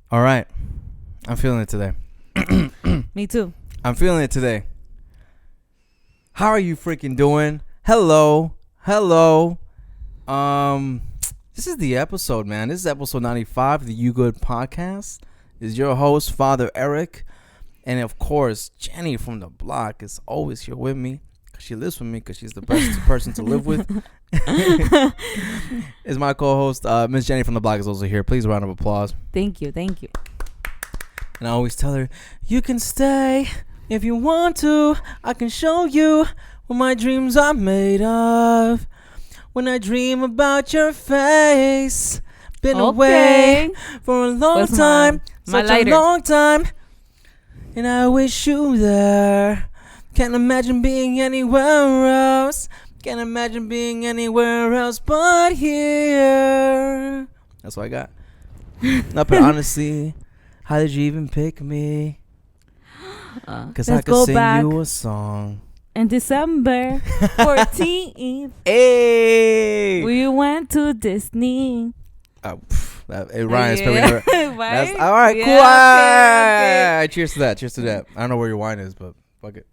All right. I'm feeling it today. Me too. I'm feeling it today. How are you freaking doing? Hello. This is the episode, man. This is episode 95 of the You Good podcast. This is your host, Father Erik. And of course, Jenny from the block is always here with me. She lives with me because she's the best person to live with. Is my co-host, Miss Jenny from the block is also here. Please, a round of applause. Thank you. And I always tell her, you can stay if you want to. I can show you what my dreams are made of. When I dream about your face, been away for a long time, such a long time, and I wish you there. Can't imagine being anywhere else. Can't imagine being anywhere else but here. That's what I got. No, but honestly, how did you even pick me? Because I could sing you a song. In December 14th, hey, we went to Disney. It rhymes. Yeah. That's, all right, cool. Okay. Cheers to that. I don't know where your wine is, but fuck it.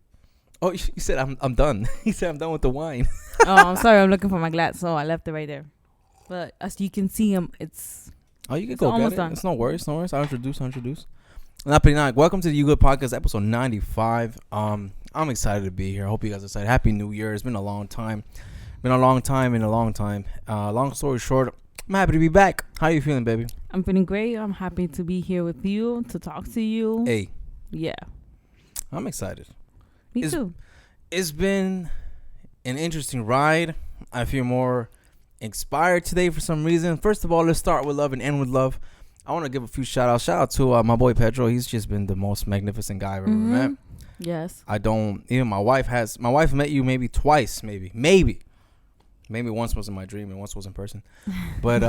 Oh, you said I'm done. He said I'm done with the wine. Oh, I'm sorry. I'm looking for my glass, so I left it right there. But as you can see, it's. Oh, you can go get it. Done. It's no worries. I'll introduce. Welcome to the You Good podcast, episode 95. I'm excited to be here. I hope you guys are excited. Happy New Year. It's been a long time. Long story short, I'm happy to be back. How you feeling, baby? I'm feeling great. I'm happy to be here with you, to talk to you. Hey. Yeah. I'm excited. Me too. It's been an interesting ride. I feel more inspired today for some reason. First of all, let's start with love and end with love. I want to give a few shout out to my boy Pedro. He's just been the most magnificent guy I've ever met. Yes. Even my wife met you maybe twice, maybe once was in my dream and once was in person. But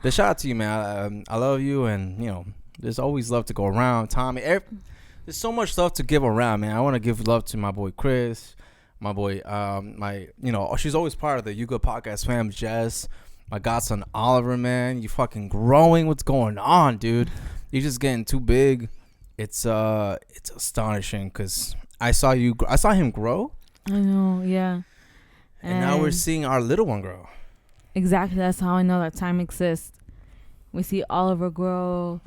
the shout out to you, man. I love you, and there's always love to go around. Tommy, there's so much love to give around, man. I want to give love to my boy Chris, my boy, she's always part of the You Good podcast fam, Jess, my godson Oliver, man. You fucking growing. What's going on, dude? You're just getting too big. It's astonishing because I saw him grow. I know, yeah. And now we're seeing our little one grow. Exactly. That's how I know that time exists. We see Oliver grow,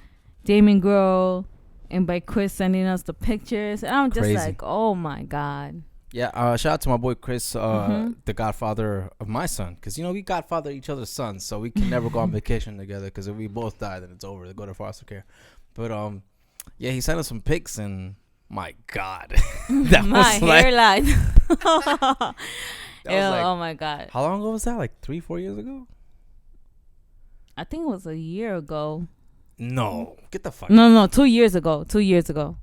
Damon grow, and by Chris sending us the pictures. And I'm just like, oh, my God. Yeah, shout out to my boy Chris, the godfather of my son. Because, we godfather each other's sons, so we can never go on vacation together. Because if we both die, then it's over. They go to foster care. But, yeah, he sent us some pics, and my God. That my was hairline. Like, oh, my God. How long ago was that? Like 3-4 years ago? I think it was a year ago. No. Get the fuck No, 2 years ago. 2 years ago.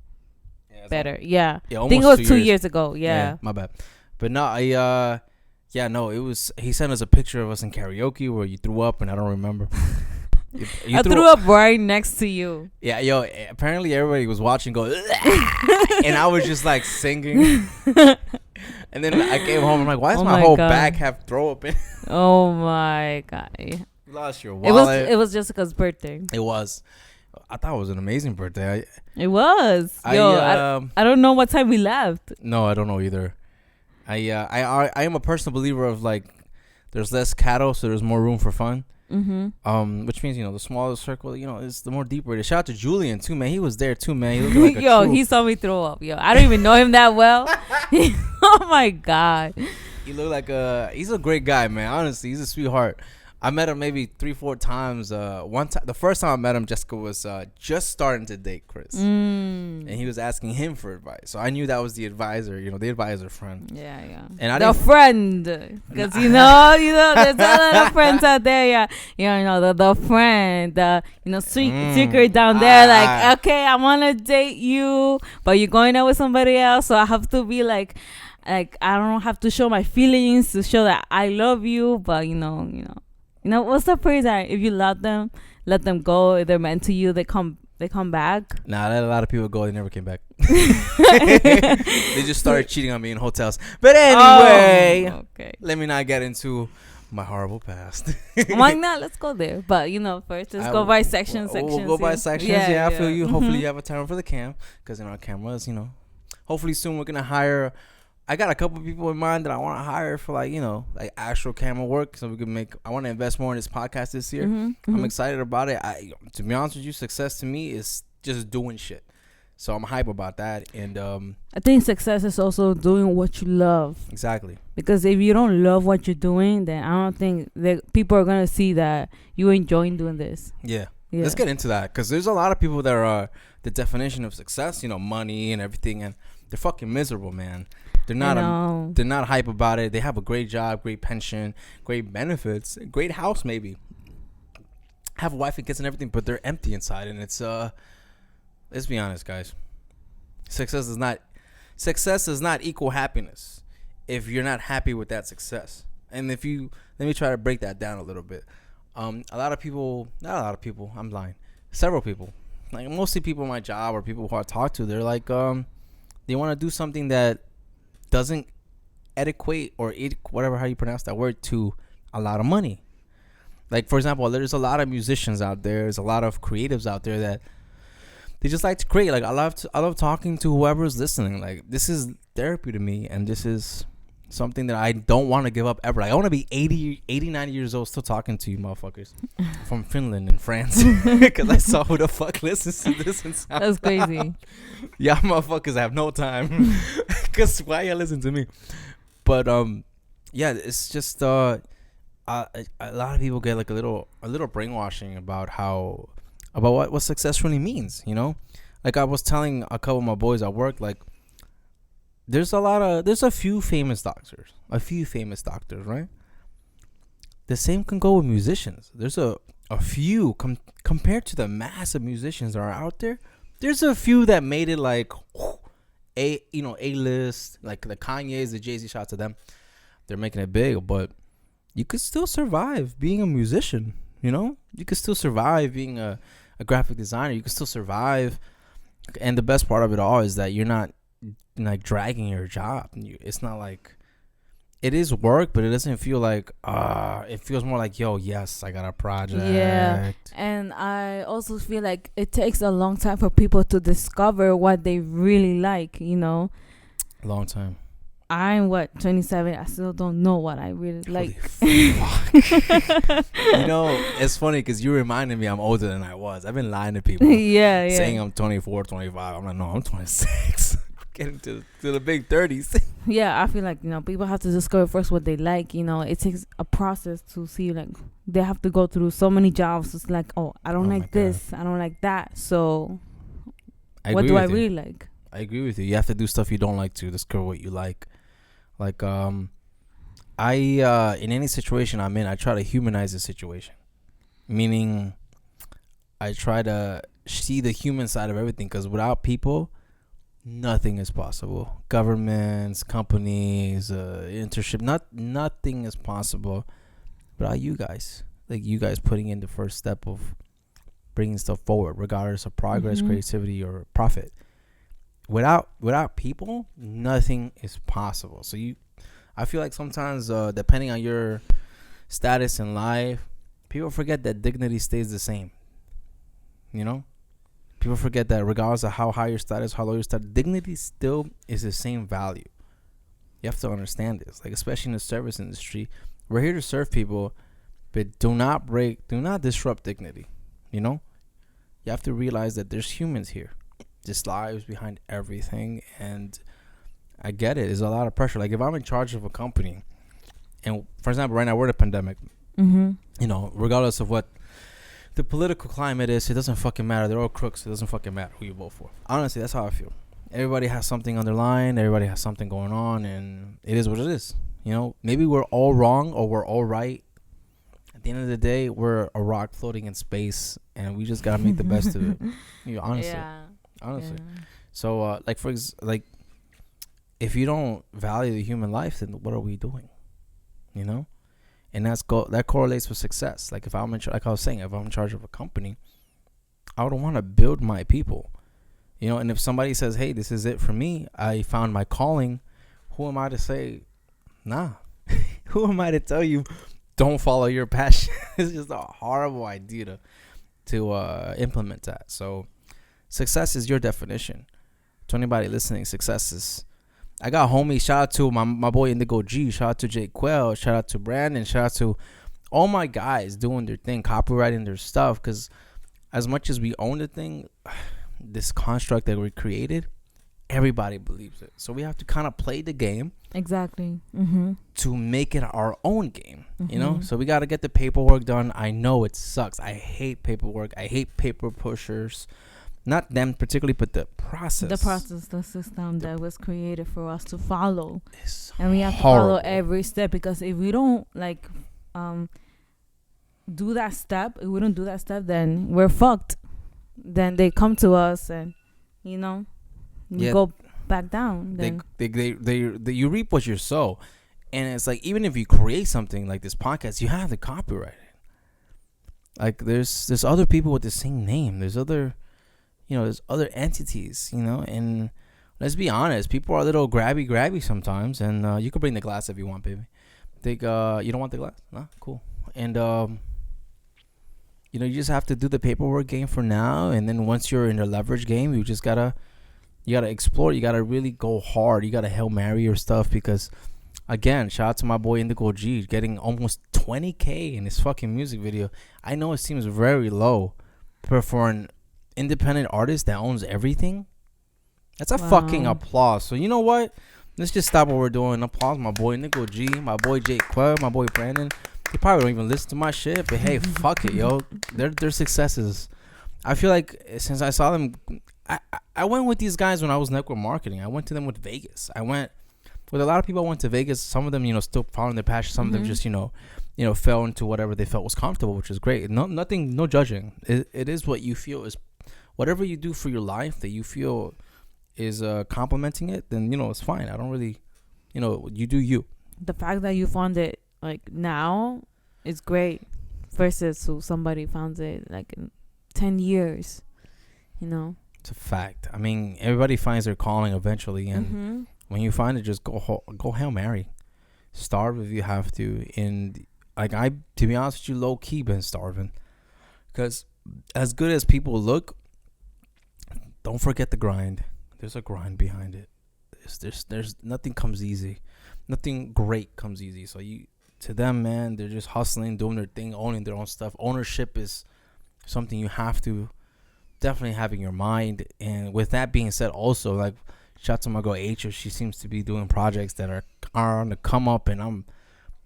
Yeah, better. Yeah. I think it was 2 years ago. Yeah. My bad. But no, it was, he sent us a picture of us in karaoke where you threw up and I don't remember. I threw up right next to you. Yeah, apparently everybody was watching go, and I was just like singing. And then I came home. I'm like, why is my whole back have throw up in? Oh my God. You lost your wallet. It was Jessica's birthday. It was. I thought it was an amazing birthday. It was. I don't know what time we left. No, I don't know either. I am a personal believer of like, there's less cattle, so there's more room for fun. Mm-hmm. Which means the smaller the circle, is the more deeper it is. Shout out to Julian too, man. He was there too, man. He looked like he saw me throw up. I don't even know him that well. Oh my God. He looked like he's a great guy, man. Honestly, he's a sweetheart. I met him maybe 3-4 times. One time, the first time I met him, Jessica was just starting to date Chris, and he was asking him for advice. So I knew that was the advisor, the advisor friend. Yeah. And the friend, because there's a lot of friends out there. Yeah, the friend, secret down there. Like, okay, I want to date you, but you're going out with somebody else, so I have to be like I don't have to show my feelings to show that I love you, but what's the phrase that if you love them, let them go. If they're meant to you, they come they come back. Nah, I let a lot of people go. They never came back. They just started cheating on me in hotels. But anyway, okay. Let me not get into my horrible past. Why not? Let's go there. But first let's go by sections. We'll go by sections. Yeah, I feel you. Hopefully you have a timer for the cam, because in our cameras, hopefully soon we're gonna hire. I got a couple of people in mind that I want to hire for like actual camera work, so we can make. I want to invest more in this podcast this year. I'm excited about it. To be honest with you, success to me is just doing shit. So I'm hype about that, and I think success is also doing what you love. Exactly. Because if you don't love what you're doing, then I don't think that people are gonna see that you enjoying doing this. Yeah. Let's get into that, because there's a lot of people that are the definition of success, money and everything, and they're fucking miserable, man. They're not hype about it. They have a great job, great pension, great benefits, great house, maybe have a wife and kids and everything, but they're empty inside, and it's let's be honest, guys. Success does not equal happiness if you're not happy with that success. And let me try to break that down a little bit. Not a lot of people, I'm lying. Several people, like mostly people in my job or people who I talk to, they're like, they want to do something that doesn't equate or whatever, how you pronounce that word, to a lot of money. Like, for example, there's a lot of musicians out there. There's a lot of creatives out there that they just like to create. Like, I love talking to whoever's listening. Like, this is therapy to me, and this is something that I don't want to give up ever. Like, I want to be 80, 89 years old still talking to you motherfuckers from Finland and France, because I saw who the fuck listens to this and SoundCloud. That's crazy. Yeah, motherfuckers have no time, because why you listen to me? But yeah, it's just a lot of people get like a little brainwashing about what success really means, Like, I was telling a couple of my boys at work, like, there's a few famous doctors, right? The same can go with musicians. There's a few compared to the massive musicians that are out there. There's a few that made it like A-list, like the Kanye's, the Jay-Z, shout out to them. They're making it big, but you could still survive being a musician, You could still survive being a graphic designer. You could still survive. And the best part of it all is that you're not like dragging your job. It's not like, it is work, but it doesn't feel like it feels more like, yo, yes, I got a project. Yeah. And I also feel like it takes a long time for people to discover what they really like, Long time. I'm 27. I still don't know what I really like. It's funny because you reminded me I'm older than I was. I've been lying to people. Yeah. Saying I'm 24, 25. I'm like, no, I'm 26. Getting to the big 30s. Yeah, I feel like, people have to discover first what they like. It takes a process to see, like, they have to go through so many jobs. It's like, oh, I don't like this. I don't like that. So what do I really like? I agree with you. You have to do stuff you don't like to discover what you like. Like, I in any situation I'm in, I try to humanize the situation. Meaning, I try to see the human side of everything, because without people, nothing is possible. Governments, companies, internship, nothing is possible without you guys. Like, you guys putting in the first step of bringing stuff forward, regardless of progress, creativity, or profit. Without people, nothing is possible. So I feel like sometimes, depending on your status in life, people forget that dignity stays the same. People forget that regardless of how high your status, how low your status, dignity still is the same value. You have to understand this. Like, especially in the service industry, we're here to serve people, but do not disrupt dignity. You have to realize that there's humans here. There's lives behind everything, and I get it. There's a lot of pressure. Like, if I'm in charge of a company, and for example, right now we're in a pandemic, regardless of what the political climate is, it doesn't fucking matter. They're all crooks. It doesn't fucking matter who you vote for. Honestly, that's how I feel. Everybody has something on their line. Everybody has something going on, and it is what it is. Maybe we're all wrong or we're all right. At the end of the day, we're a rock floating in space, and we just gotta make the best of it. Honestly. Yeah. Honestly. Yeah. So, if you don't value the human life, then what are we doing? And that correlates with success. Like, if I'm in charge of a company, I would want to build my people. And if somebody says, hey, this is it for me, I found my calling, who am I to say, nah? Who am I to tell you, don't follow your passion? It's just a horrible idea to implement that. So success is your definition. To anybody listening, success is, I got homies, shout out to my boy Indigo G, shout out to Jake Quell, shout out to Brandon, shout out to all my guys doing their thing, copywriting their stuff, because as much as we own the thing, this construct that we created, everybody believes it. So we have to kind of play the game. Exactly. To make it our own game, So we got to get the paperwork done. I know it sucks. I hate paperwork. I hate paper pushers. Not them particularly, but the process. The system that was created for us to follow. And we have to horrible. follow every step, because if we don't do that step, then we're fucked. Then they come to us and, we go back down. Then They you reap what you sow. And it's like, even if you create something like this podcast, you have to copyright it. Like there's other people with the same name. There's other entities, and let's be honest, people are a little grabby sometimes, and you can bring the glass if you want, baby. You don't want the glass? No? Cool. And you just have to do the paperwork game for now, and then once you're in the leverage game, you gotta explore. You gotta really go hard. You gotta Hail Mary your stuff, because again, shout out to my boy Indigo G, getting almost 20K in his fucking music video. I know it seems very low, but for an independent artist that owns everything, that's a fucking applause. So you know what? Let's just stop what we're doing. Applause my boy Indigo G, my boy Jake Quell, my boy Brandon. They probably don't even listen to my shit, but hey, fuck it, yo. They're successes. I feel like since I saw them, I went with these guys when I was network marketing. I went to them with Vegas. I went with a lot of people. I went to Vegas. Some of them, still following their passion. Some of them just, fell into whatever they felt was comfortable, which is great. No judging. It is what you feel is, whatever you do for your life that you feel is complementing it, then, it's fine. I don't really, you do you. The fact that you found it now is great versus who somebody found it in 10 years, It's a fact. I mean, everybody finds their calling eventually, and when you find it, just go Hail Mary. Starve if you have to. And to be honest with you, low key been starving, because as good as people look, don't forget the grind. There's a grind behind it. There's nothing comes easy. Nothing great comes easy. So to them, man, they're just hustling, doing their thing, owning their own stuff. Ownership is something you have to definitely have in your mind. And with that being said, also, shout out to my girl H. She seems to be doing projects that are on the come up, and I'm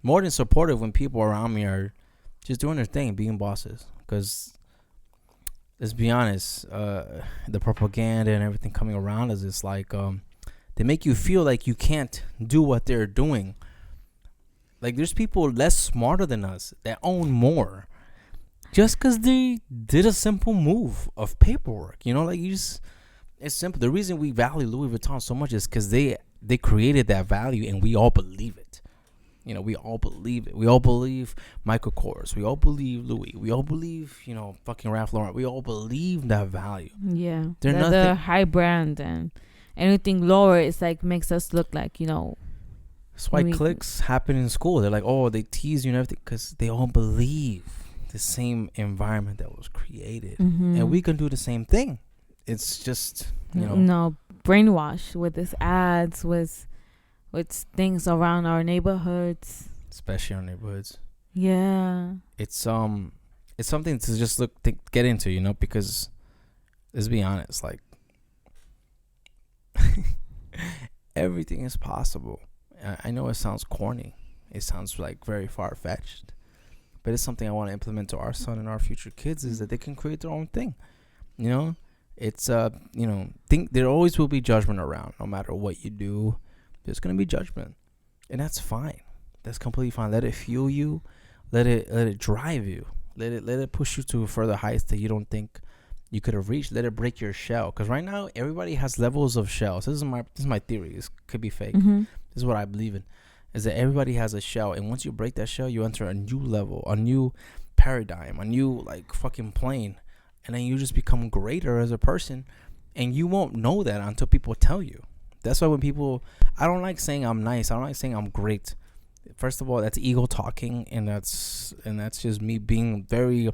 more than supportive when people around me are just doing their thing, being bosses. Because let's be honest, the propaganda and everything coming around us is they make you feel like you can't do what they're doing. There's people less smarter than us that own more just because they did a simple move of paperwork. It's simple. The reason we value Louis Vuitton so much is because they created that value, and we all believe it. We all believe it. We all believe Michael Kors. We all believe Louis. We all believe, fucking Ralph Lauren. We all believe that value. Yeah. They're high brand, and anything lower, it's makes us look like, That's why cliques happen in school. They're like, oh, they tease you and everything, because they all believe the same environment that was created. And we can do the same thing. It's just, brainwash with this ads, with things around our neighborhoods. Especially our neighborhoods. Yeah. It's something to just get into, because let's be honest, everything is possible. I know it sounds corny. It sounds very far-fetched. But it's something I want to implement to our son and our future kids, is that they can create their own thing. It's, there always will be judgment around. No matter what you do, there's going to be judgment. And that's fine. That's completely fine. Let it fuel you. Let it drive you. Let it push you to further heights that you don't think you could have reached. Let it break your shell. Because right now, everybody has levels of shells. This is my theory. This could be fake. This is what I believe in. Is that everybody has a shell. And once you break that shell, you enter a new level, a new paradigm, a new fucking plane. and then you just become greater as a person, and you won't know that until people tell you. That's why when people, I don't like saying I'm nice. I don't like saying I'm great. First of all, that's ego talking, and that's just me being very,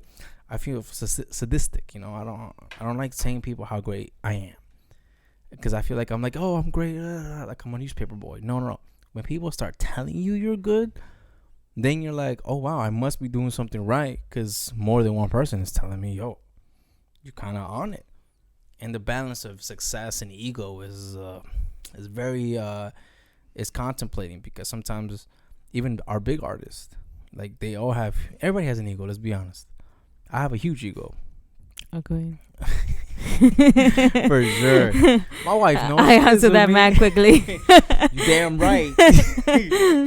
I feel sadistic. You know, I don't like saying people how great I am, because I feel like I'm like, oh, I'm great, like I'm a newspaper boy. No. When people start telling you you're good, then you're like, oh wow, I must be doing something right, because more than one person is telling me, yo, you're kind of on it. And the balance of success and ego is very is contemplating, because sometimes even our big artists, like everybody has an ego. Let's be honest. I have a huge ego. Okay. For sure. My wife knows. I answered that man quickly. You damn right.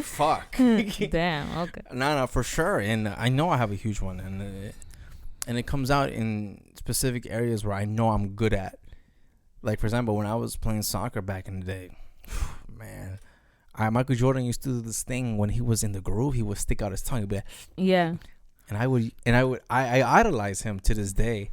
Fuck. Damn. Okay. No, for sure. And I know I have a huge one, and it comes out in specific areas where I know I'm good at. Like, for example, when I was playing soccer back in the day, man, Michael Jordan used to do this thing when he was in the groove. He would stick out his tongue. He'd be like, yeah. And I idolize him to this day,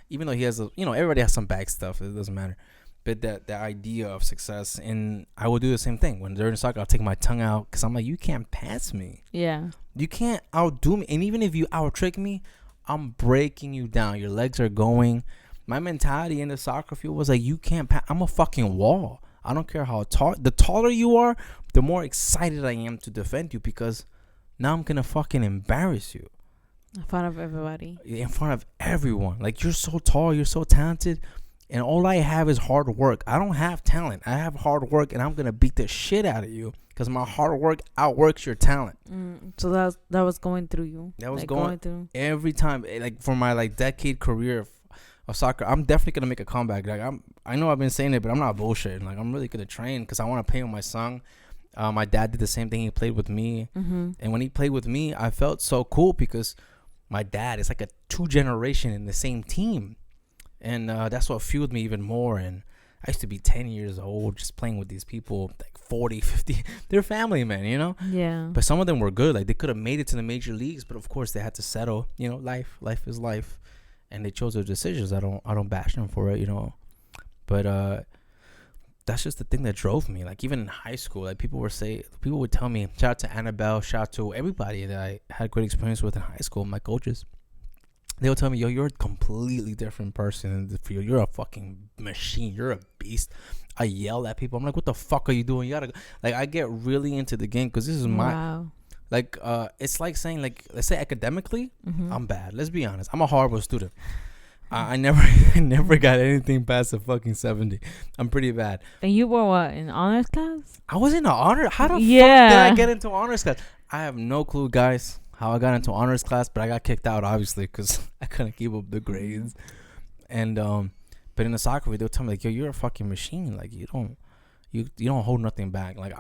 even though he has everybody has some bad stuff. It doesn't matter. But that idea of success, and I would do the same thing when during soccer. I'll take my tongue out, because I'm like, you can't pass me. Yeah. You can't outdo me, and even if you out trick me, I'm breaking you down. Your legs are going. My mentality in the soccer field was like, you can't pass. I'm a fucking wall. I don't care how tall. The taller you are, the more excited I am to defend you, because now I'm gonna fucking embarrass you. In front of everybody. In front of everyone. Like, you're so tall, you're so talented, and all I have is hard work. I don't have talent. I have hard work, and I'm going to beat the shit out of you, because my hard work outworks your talent. So that was going through you. That was going through. Every time. Like, for my, decade career of soccer, I'm definitely going to make a comeback. Like, I know I've been saying it, but I'm not bullshitting. Like, I'm really going to train, because I want to play with my son. My dad did the same thing. He played with me. Mm-hmm. And when he played with me, I felt so cool, because my dad is like a 2 generation in the same team. And that's what fueled me even more. And I used to be 10 years old just playing with these people, like 40, 50. They're family, man, you know? Yeah. But some of them were good. Like, they could have made it to the major leagues, but of course they had to settle. You know, life is life. And they chose their decisions. I don't bash them for it, you know? But that's just the thing that drove me. Like, even in high school, like, people would tell me, shout out to Annabelle, shout out to everybody that I had great experience with in high school, my coaches. They would tell me, yo, you're a completely different person in the field. You're a fucking machine. You're a beast. I yell at people. I'm like, what the fuck are you doing? You gotta, like, I get really into the game, because this is my, like, it's like saying, like, let's say academically, I'm bad. Let's be honest. I'm a horrible student. I never got anything past a fucking 70. I'm pretty bad. And you were what, in honors class? I was in an honor. How the fuck did I get into honors class? I have no clue, guys, how I got into honors class, but I got kicked out, obviously, because I couldn't keep up the grades. And but in the soccer video, they'll tell me, like, yo, you're a fucking machine. Like, you don't hold nothing back. Like,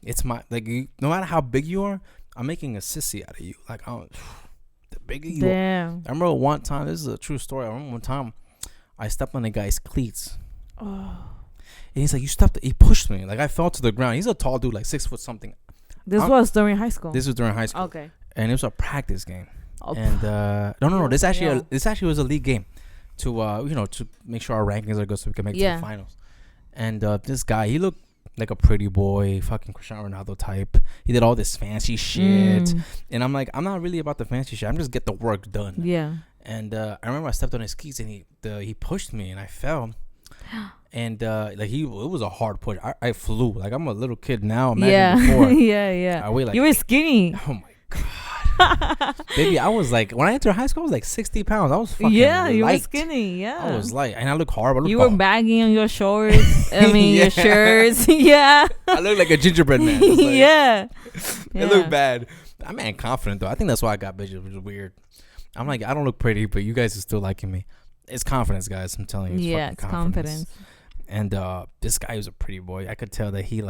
it's my, like, no matter how big you are, I'm making a sissy out of you. Like, the bigger you are. I remember one time, this is a true story. I remember one time I stepped on a guy's cleats. Oh. And he's like, he pushed me. Like, I fell to the ground. He's a tall dude, like 6 foot something. This was during high school. This was during high school. Okay. And it was a practice game. Oh. And no. This actually was a league game to to make sure our rankings are good, so we can make it to the finals. And this guy, he looked like a pretty boy, fucking Cristiano Ronaldo type. He did all this fancy shit. And I'm like, I'm not really about the fancy shit. I'm just get the work done. Yeah. And I remember I stepped on his skis, and he pushed me, and I fell. And like, it was a hard push. I flew. Like, I'm a little kid now. Imagine before. Yeah. I weigh, like, you were skinny. Oh my god. Baby, I was like, when I entered high school, I was like 60 pounds. I was fucking light. You were skinny. Yeah, I was light, and I look horrible. You were baggy on your shorts. I mean, your shirts. Yeah, I look like a gingerbread man. Like, it looked bad. I'm man confident though. I think that's why I got bitches, which is weird. I'm like, I don't look pretty, but you guys are still liking me. It's confidence, guys. I'm telling you. It's confidence. And this guy was a pretty boy. I could tell that he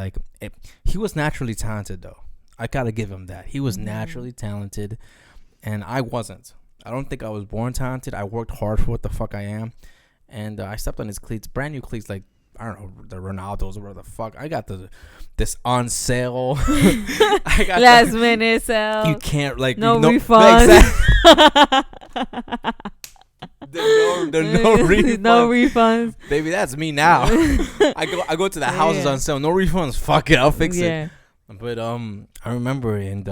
was naturally talented though. I gotta give him that. He was naturally talented, and I wasn't. I don't think I was born talented. I worked hard for what the fuck I am, and I stepped on his cleats, brand new cleats, like, I don't know, the Ronaldos or whatever the fuck. I got this on sale. I got last minute sale. You can't, like, no refund. no refunds. No refunds. Baby, that's me now. I go to the houses on sale. No refunds. Fuck it, I'll fix it. But I remember, and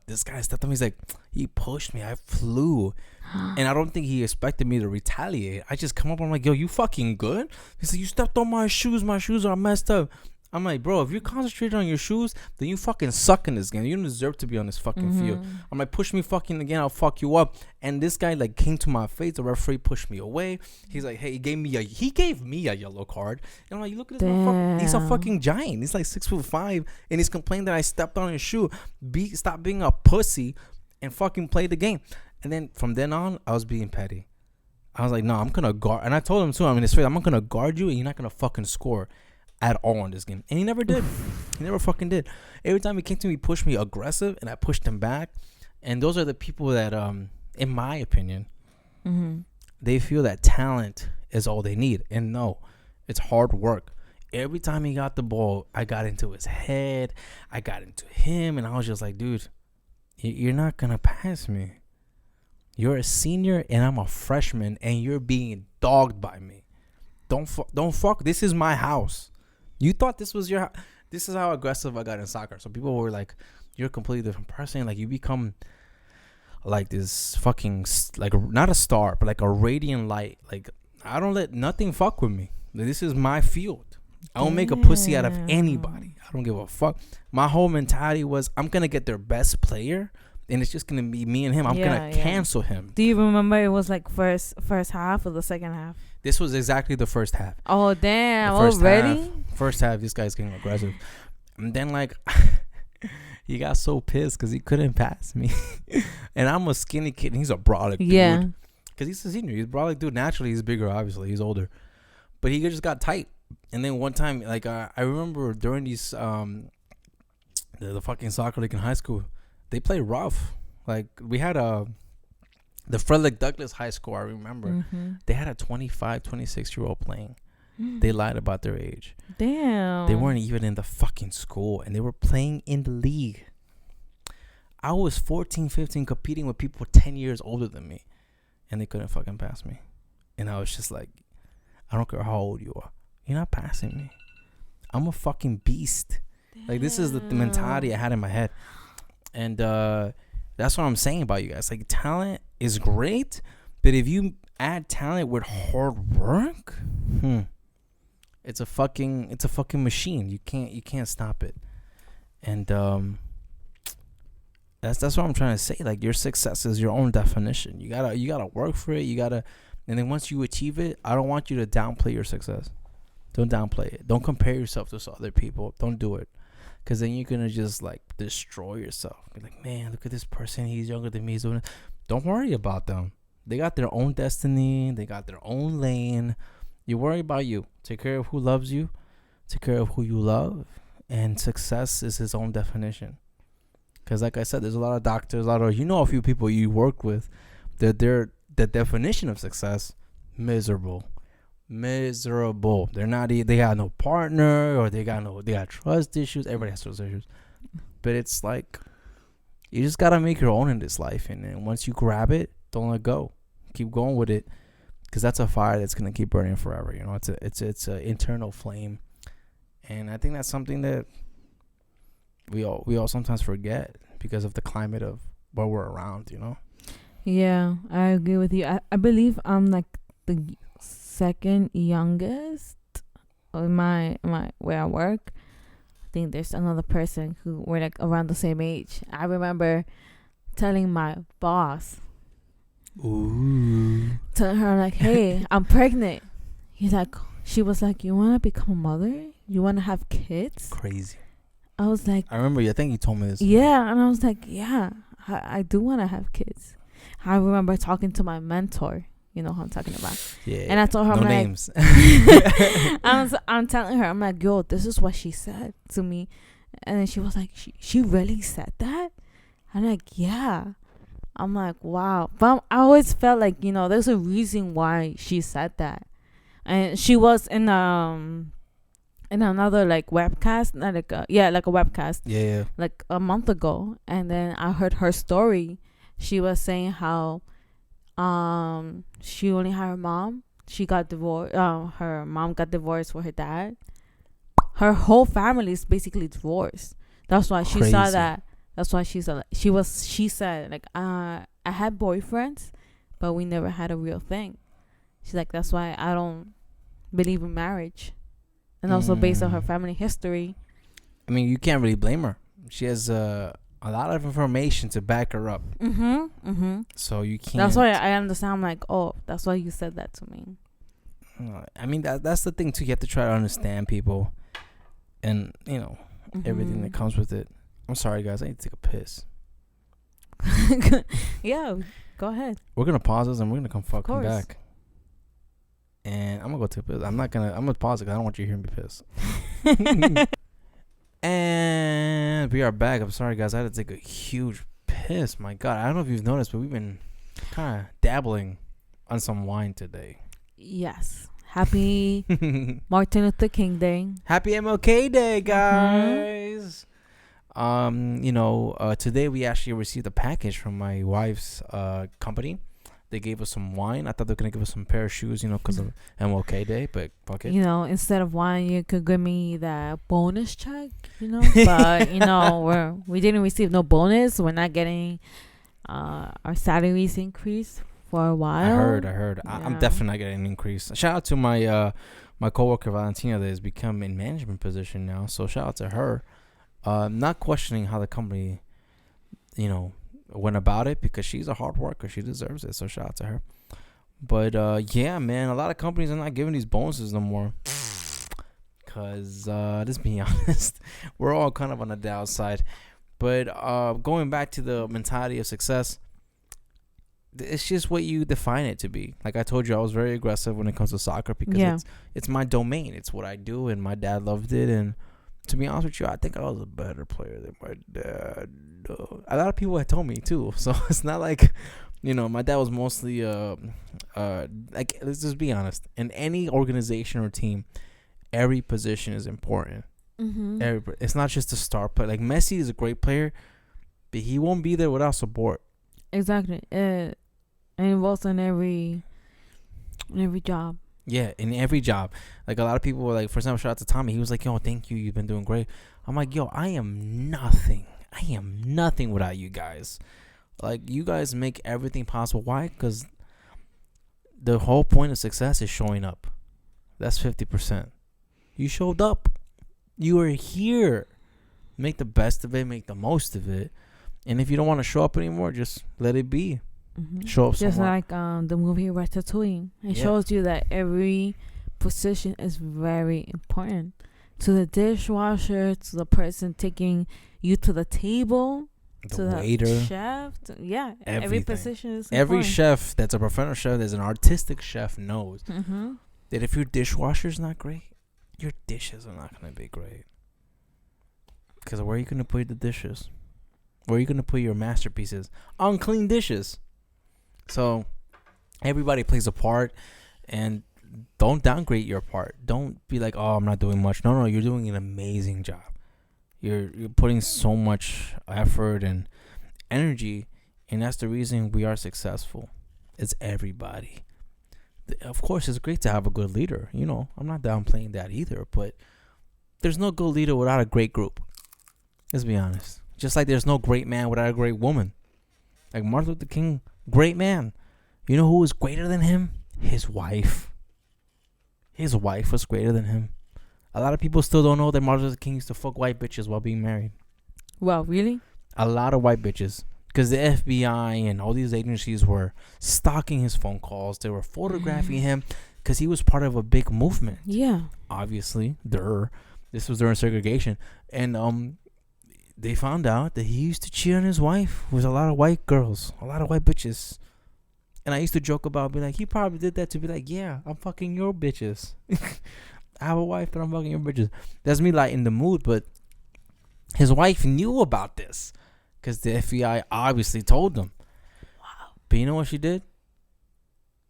this guy stepped on me. He's like, he pushed me. I flew, and I don't think he expected me to retaliate. I just come up. I'm like, yo, you fucking good? He's like, you stepped on my shoes. My shoes are messed up. I'm like, bro, if you're concentrating on your shoes, then you fucking suck in this game. You don't deserve to be on this fucking field. I'm like, push me fucking again, I'll fuck you up. And this guy like came to my face. The referee pushed me away. He's like, hey, he gave me a yellow card. And I'm like, you look at this motherfucker. He's a fucking giant. He's like 6'5", and he's complaining that I stepped on his shoe. Stop being a pussy and fucking play the game. And then from then on, I was being petty. I was like, no, I'm gonna guard. And I told him too, I'm in his face, I'm not gonna guard you, and you're not gonna fucking score at all in this game. And he never did. He never fucking did. Every time he came to me, he pushed me aggressive, and I pushed him back. And those are the people that in my opinion, they feel that talent is all they need. And no, it's hard work. Every time he got the ball, I got into his head, I got into him, and I was just like, dude, you're not gonna pass me. You're a senior and I'm a freshman, and you're being dogged by me. Don't fuck. This is my house. You thought this was your. This is how aggressive I got in soccer. So people were like, "You're a completely different person. Like you become like this fucking like not a star, but like a radiant light. Like I don't let nothing fuck with me. This is my field. I don't make a pussy out of anybody. I don't give a fuck. My whole mentality was I'm gonna get their best player, and it's just gonna be me and him. I'm gonna cancel him. Do you remember it was like first half or the second half? This was exactly the first half. Oh damn! Already? First half, this guy's getting aggressive, and then like he got so pissed because he couldn't pass me, and I'm a skinny kid, and he's a brolic dude. Yeah. Because he's a senior, he's a brolic dude. Naturally, he's bigger. Obviously, he's older, but he just got tight. And then one time, like I remember during these the fucking soccer league in high school, they play rough. Like we had the Frederick Douglass High School, I remember. They had a 25, 26-year-old playing. They lied about their age. Damn. They weren't even in the fucking school, and they were playing in the league. I was 14, 15, competing with people 10 years older than me, and they couldn't fucking pass me. And I was just like, I don't care how old you are. You're not passing me. I'm a fucking beast. Damn. Like, this is the mentality I had in my head. And that's what I'm saying about you guys. Like, talent is great, but if you add talent with hard work, it's a fucking machine. You can't stop it. And that's what I'm trying to say. Like, your success is your own definition. You gotta work for it. And then once you achieve it, I don't want you to downplay your success. Don't downplay it. Don't compare yourself to other people. Don't do it. Because then you're going to just, like, destroy yourself. Be like, man, look at this person. He's younger than me. So don't worry about them. They got their own destiny. They got their own lane. You worry about you. Take care of who loves you. Take care of who you love. And success is his own definition. Because, like I said, there's a lot of doctors, a few people you work with that the definition of success, miserable. They're not. They got no partner, or they got trust issues. Everybody has trust issues, but it's like you just gotta make your own in this life, and then once you grab it, don't let go. Keep going with it, because that's a fire that's gonna keep burning forever. You know, it's an internal flame, and I think that's something that we all sometimes forget because of the climate of where we're around. You know. Yeah, I agree with you. I believe I'm like the second youngest in my where I work. I think there's another person who we're like around the same age. I remember telling my boss, telling her like, hey, I'm pregnant. She was like, you want to become a mother? You want to have kids? Crazy. I was like, I remember. I think you told me this. Yeah, and I was like, yeah, I do want to have kids. I remember talking to my mentor. You know who I'm talking about. Yeah. And I told her, I'm names. I'm telling her, I'm like, yo, this is what she said to me. And then she was like, she really said that? I'm like, yeah. I'm like, wow. But I always felt like, there's a reason why she said that. And she was in another like webcast, not like a webcast. Yeah. Like a month ago. And then I heard her story. She was saying how She only had her mom. She got divorced. Her mom got divorced with her dad. Her whole family is basically divorced. That's why she saw that. That's why she said like, I had boyfriends, but we never had a real thing. She's like, that's why I don't believe in marriage. And also based on her family history. I mean, you can't really blame her. She has a lot of information to back her up. So you can't. That's why I understand. I'm like, oh, that's why you said that to me. I mean, that's the thing too. You have to try to understand people, and everything that comes with it. I'm sorry, guys. I need to take a piss. Yeah, go ahead. We're gonna pause this and we're gonna come fucking back. And I'm gonna go take a piss. I'm gonna pause it because I don't want you to hear me piss. And we are back. I'm sorry, guys. I had to take a huge piss. My God, I don't know if you've noticed, but we've been kind of dabbling on some wine today. Yes. Happy Martin Luther King Day. Happy MLK Day, guys. Today we actually received a package from my wife's company. They gave us some wine. I thought they were going to give us some pair of shoes, because of MLK Day, but fuck it. Instead of wine, you could give me that bonus check, But, we didn't receive no bonus. We're not getting our salaries increased for a while. I heard. Yeah. I'm definitely not getting an increase. Shout out to my coworker, Valentina, that has become in management position now. So shout out to her. Not questioning how the company, went about it, because she's a hard worker. She deserves it. So shout out to her. But yeah, man, a lot of companies are not giving these bonuses no more. Because let's be honest, we're all kind of on the downside. But going back to the mentality of success, it's just what you define it to be. Like I told you, I was very aggressive when it comes to soccer because it's my domain. It's what I do, and my dad loved it. And to be honest with you, I think I was a better player than my dad. A lot of people had told me too, so it's not like, my dad was mostly like, let's just be honest. In any organization or team, every position is important. It's not just a star player. Like Messi is a great player, but he won't be there without support. Exactly. It involves in every job. Yeah, in every job. Like a lot of people were like, for example, shout out to Tommy. He was like, yo, thank you. You've been doing great. I'm like, yo, I am nothing. I am nothing without you guys. Like, you guys make everything possible. Why? Because the whole point of success is showing up. That's 50%. You showed up. You are here. Make the best of it. Make the most of it. And if you don't want to show up anymore, just let it be. Show up just somewhere. Like the movie Ratatouille. It shows you that every position is very important. To the dishwasher, to the person taking you to the table, to the waiter, chef. Every position is important. Every chef that's a professional chef, that's an artistic chef, knows that if your dishwasher's not great, your dishes are not going to be great. Because where are you going to put the dishes? Where are you going to put your masterpieces? Unclean dishes. So everybody plays a part, and don't downgrade your part. Don't be like, oh, I'm not doing much. No, you're doing an amazing job. You're putting so much effort and energy, and that's the reason we are successful. It's everybody. Of course, it's great to have a good leader. I'm not downplaying that either, but there's no good leader without a great group. Let's be honest. Just like there's no great man without a great woman. Like Martin Luther King, great man. You know who was greater than him? His wife. His wife was greater than him. A lot of people still don't know that Martin Luther King used to fuck white bitches while being married. Well, really? A lot of white bitches. Because the FBI and all these agencies were stalking his phone calls. They were photographing him because he was part of a big movement. Yeah. Obviously. This was during segregation. And they found out that he used to cheat on his wife with a lot of white girls. A lot of white bitches. And I used to joke about, be like, he probably did that to be like, yeah, I'm fucking your bitches. I have a wife, but I'm fucking your bitches. That's me lighting the mood, but his wife knew about this because the FBI obviously told them. Wow. But you know what she did?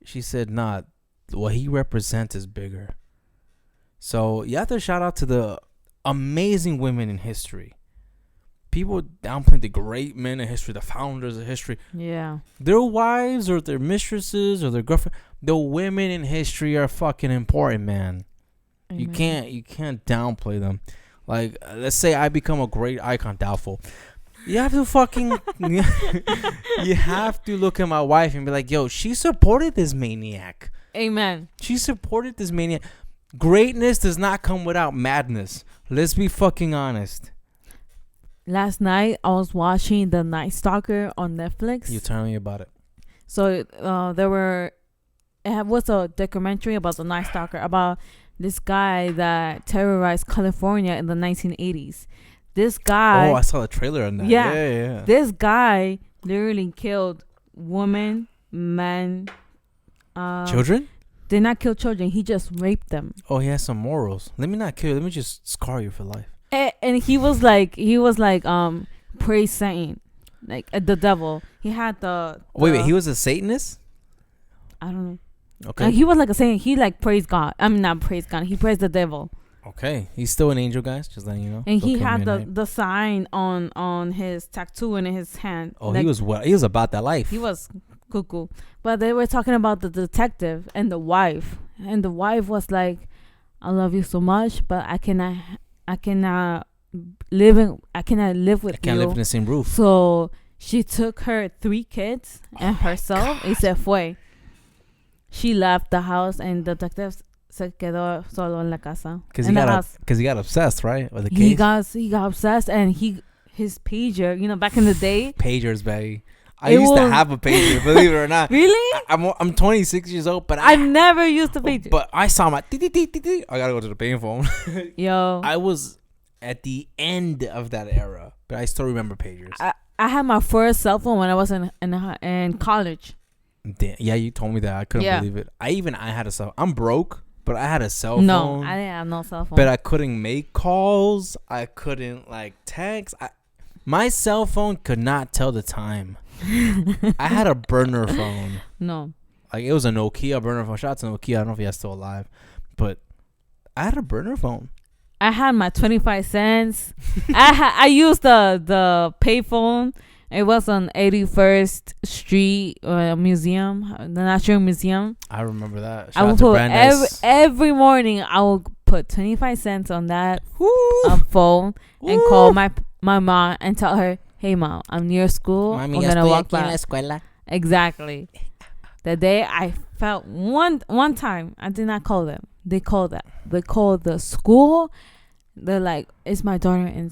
She said, nah, what he represents is bigger. So you have to shout out to the amazing women in history. people downplay the great men in history, the founders of history. Yeah. Their wives or their mistresses or their girlfriend, the women in history are fucking important, man. Amen. You can't downplay them. Like, let's say I become a great icon, doubtful. You have to fucking, you have to look at my wife and be like, yo, she supported this maniac. Amen. She supported this maniac. Greatness does not come without madness. Let's be fucking honest. Last night, I was watching The Night Stalker on Netflix. You tell me about it. So, it was a documentary about the Night Stalker, about this guy that terrorized California in the 1980s. This guy... Oh, I saw the trailer on that. Yeah. This guy literally killed women, men... children? Did not kill children. He just raped them. Oh, he has some morals. Let me not kill you. Let me just scar you for life. And he was like, praise Satan. Like, the devil. He had the... Wait. He was a Satanist? I don't know. Okay. He was like a saint. He like praised God. I mean, not praised God. He praised the devil. Okay. He's still an angel, guys. Just letting you know. And he had the sign on his tattoo and in his hand. Oh, like, he was about that life. He was cuckoo. But they were talking about the detective and the wife. And the wife was like, I love you so much, but I cannot live with you. I can't live in the same roof. So she took her 3 kids and herself y se fue. She left the house and the detective se quedó solo en la casa. Because he got obsessed, right? With the case. He got obsessed, and his pager, back in the day. Pagers, baby. I used to have a pager, believe it or not. Really? I'm 26 years old, but I've never used a pager. But I saw my I gotta go to the payphone. Yo, I was at the end of that era, but I still remember pagers. I had my first cell phone when I was in college. Damn, yeah, you told me that. I couldn't believe it. I had a cell. I'm broke, but I had a cell No, phone. I didn't have no cell phone. But I couldn't make calls. I couldn't text. My cell phone could not tell the time. I had a burner phone. No. It was a Nokia burner phone. Shout out to Nokia. I don't know if he's still alive. But I had a burner phone. I had my 25 cents. I used the payphone. It was on 81st Street Museum, the National Museum. I remember that. I would put every morning. I would put 25 cents on that phone and call my mom and tell her, "Hey, mom, I'm near school. Mami, I'm gonna walk back." En la escuela. Exactly. The day I felt one time, I did not call them. They called the school. They're like, "Is my daughter in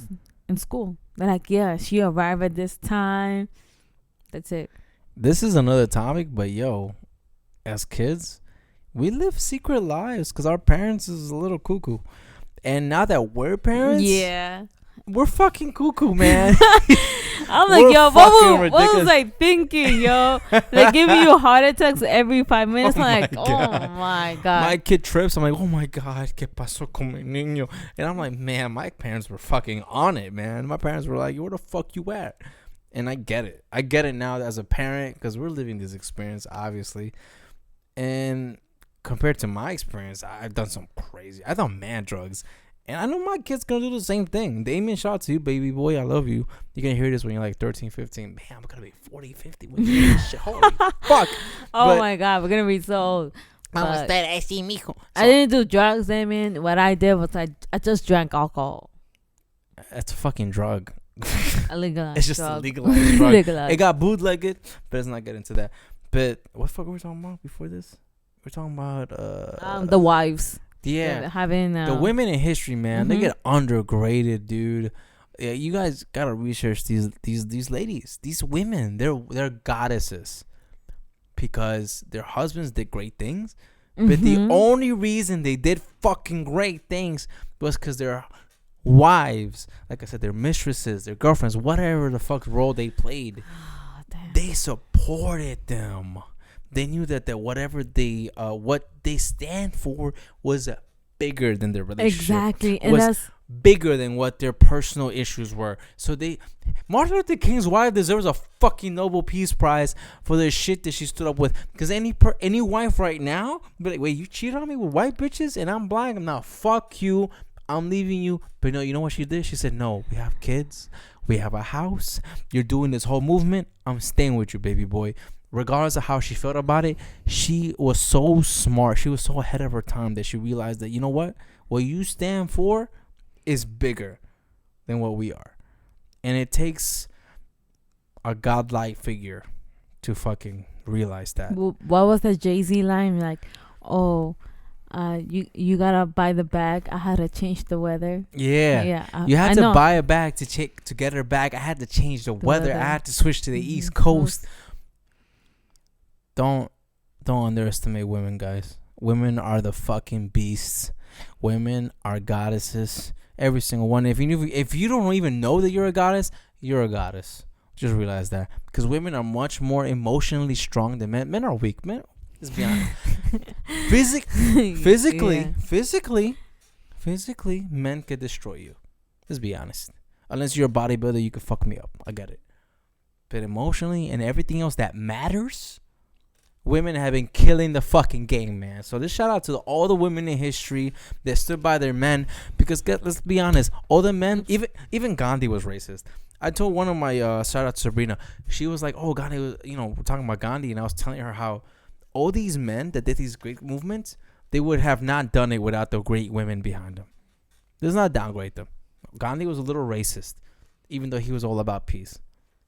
school?" They're like, "Yeah, she arrived at this time." That's it. This is another topic, but as kids, we live secret lives because our parents is a little cuckoo. And now that we're parents, we're fucking cuckoo, man. I'm like, yo, what was I thinking, yo? They're giving you heart attacks every 5 minutes. I'm like, oh my God. My kid trips. I'm like, oh my God, ¿qué pasó con mi niño? And I'm like, man, my parents were fucking on it, man. My parents were like, where the fuck you at? And I get it. I get it now as a parent because we're living this experience, obviously. And compared to my experience, I've done some crazy. I've done mad drugs. And I know my kid's going to do the same thing. Damien, shout out to you, baby boy. I love you. You're going to hear this when you're like 13, 15. Man, I'm going to be 40, 50 when you hear this shit. Holy fuck. Oh, my God. We're going to be so old. I didn't do drugs, Damien. What I did was I just drank alcohol. That's a fucking drug. A legalized It's just drug. a legalized drug. Legalized. It got bootlegged, but let's not get into that. But what the fuck were we talking about before this? We're talking about the wives. Yeah, having the women in history, man, they get undergraded, dude. Yeah, you guys gotta research these ladies, these women. They're goddesses because their husbands did great things, but the only reason they did fucking great things was because their wives, like I said, their mistresses, their girlfriends, whatever the fuck role they played, they supported them. They knew that whatever what they stand for was bigger than their relationship. Exactly, and was that's bigger than what their personal issues were. So Martin Luther King's wife deserves a fucking Nobel Peace Prize for the shit that she stood up with. Because any wife right now, be like, wait, you cheated on me with white bitches and I'm black? I'm not. Fuck you. I'm leaving you. But no, you know what she did? She said, no, we have kids. We have a house. You're doing this whole movement. I'm staying with you, baby boy. Regardless of how she felt about it, she was so smart. She was so ahead of her time that she realized that, you know what you stand for is bigger than what we are. And it takes a godlike figure to fucking realize that. What was the Jay-Z line? Like, oh, you gotta buy the bag. I had to change the weather. Yeah. You had to buy a bag to get her back. I had to change the weather. I had to switch to the East Coast. Don't underestimate women, guys. Women are the fucking beasts. Women are goddesses. Every single one. If you don't even know that you're a goddess, you're a goddess. Just realize that, because women are much more emotionally strong than men. Men are weak. Men, let's be honest. Physically, men could destroy you. Let's be honest. Unless you're a bodybuilder, you could fuck me up. I get it. But emotionally and everything else that matters, women have been killing the fucking game, man. So this shout out to all the women in history that stood by their men. Because let's be honest, all the men, even Gandhi was racist. I told one of my shout out to Sabrina. She was like, "Oh, Gandhi was, we're talking about Gandhi," and I was telling her how all these men that did these great movements, they would have not done it without the great women behind them. Let's not downgrade them. Gandhi was a little racist, even though he was all about peace.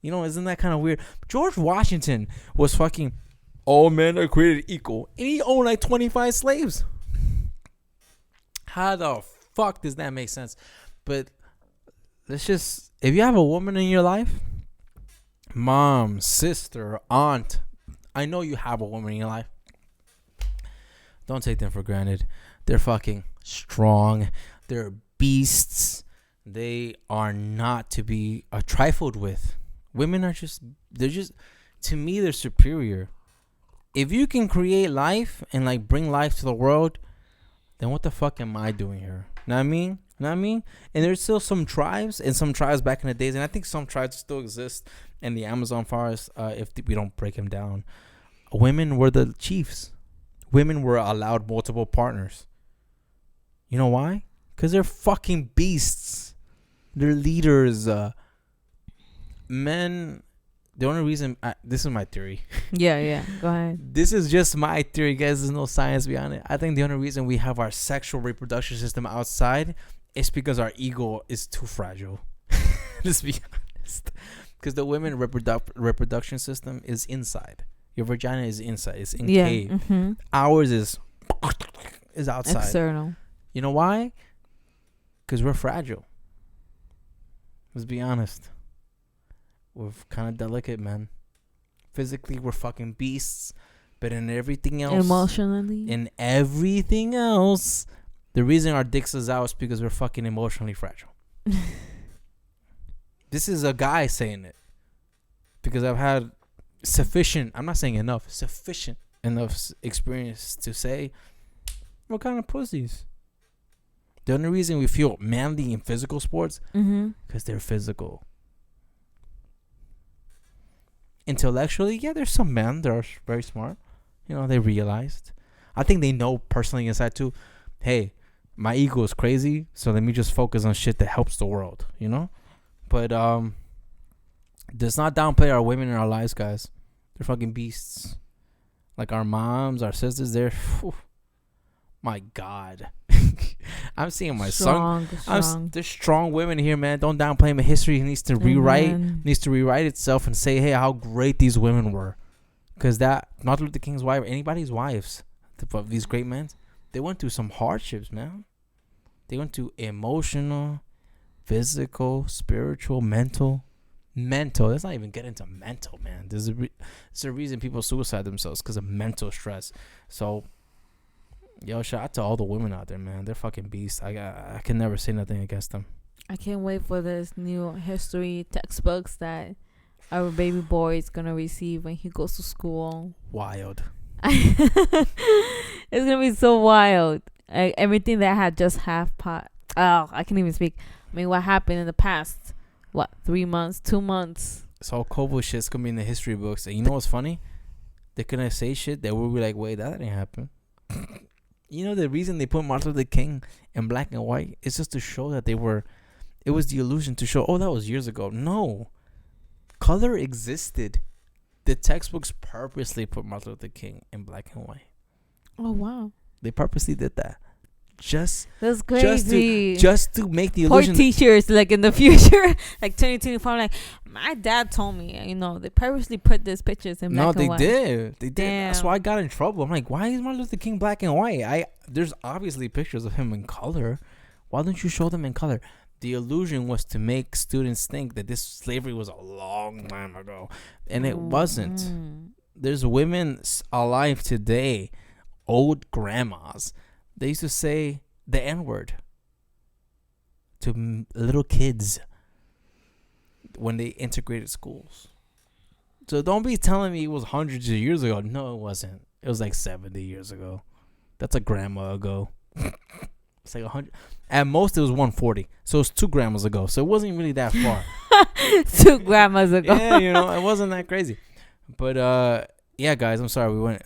Isn't that kind of weird? George Washington was fucking, all men are created equal, and he owned like 25 slaves. How the fuck does that make sense? But if you have a woman in your life, mom, sister, aunt, I know you have a woman in your life. Don't take them for granted. They're fucking strong. They're beasts. They are not to be trifled with. Women are to me, they're superior. If you can create life and bring life to the world, then what the fuck am I doing here? Know what I mean? And there's still some tribes back in the days, and I think some tribes still exist in the Amazon forest if we don't break them down. Women were the chiefs. Women were allowed multiple partners. You know why? Because they're fucking beasts. They're leaders. Men, the only reason, this is my theory. Yeah, go ahead. This is just my theory, guys. There's no science behind it. I think the only reason we have our sexual reproduction system outside is because our ego is too fragile. Let's be honest. Because the women reproduction system is inside. Your vagina is inside. It's in cave. Mm-hmm. Ours is outside. External. You know why? Because we're fragile. Let's be honest. We're kind of delicate, man. Physically, we're fucking beasts. But in everything else. Emotionally. In everything else. The reason our dicks is out is because we're fucking emotionally fragile. This is a guy saying it. Because I've had sufficient enough experience to say we're kind of pussies. The only reason we feel manly in physical sports because they're physical. Intellectually, yeah, there's some men that are very smart. They realized. I think they know personally inside too, hey, my ego is crazy, so let me just focus on shit that helps the world, But does not downplay our women in our lives, guys. They're fucking beasts. Like our moms, our sisters, they're my God. I'm seeing my son. There's strong women here, man. Don't downplay them. History needs to rewrite itself and say, hey, how great these women were. Because that Martin Luther King's wife, anybody's wives, these great men, they went through some hardships, man. They went through emotional, physical, spiritual, mental. Let's not even get into mental, man. There's a reason people suicide themselves because of mental stress. So, yo, shout out to all the women out there, man. They're fucking beasts. I can never say nothing against them. I can't wait for this new history textbooks that our baby boy is gonna receive when he goes to school. Wild. It's gonna be so wild. Everything that had just I can't even speak. I mean, what happened in the past? 3 months, 2 months? This whole COVID shit's gonna be in the history books. And you know what's funny? They're gonna say shit that we'll be like, wait, that didn't happen. You know the reason they put Martin Luther King in black and white is just to show that they were. It was the illusion to show. Oh, that was years ago. No, color existed. The textbooks purposely put Martin Luther King in black and white. Oh wow. They purposely did that. That's crazy. Just to make the Poor illusion. teachers, like in the future, like 2024, like my dad told me, they purposely put these pictures in black and white. They did. Damn. That's why I got in trouble. I'm like, why is Martin Luther King black and white? There's obviously pictures of him in color. Why don't you show them in color? The illusion was to make students think that this slavery was a long time ago, and it wasn't. There's women alive today, old grandmas. They used to say the N-word to little kids when they integrated schools. So don't be telling me it was hundreds of years ago. No, it wasn't. It was like 70 years ago. That's a grandma ago. It's like 100. At most, it was 140. So it's 2 grandmas ago. So it wasn't really that far. 2 grandmas ago. Yeah, it wasn't that crazy. But yeah, guys, I'm sorry.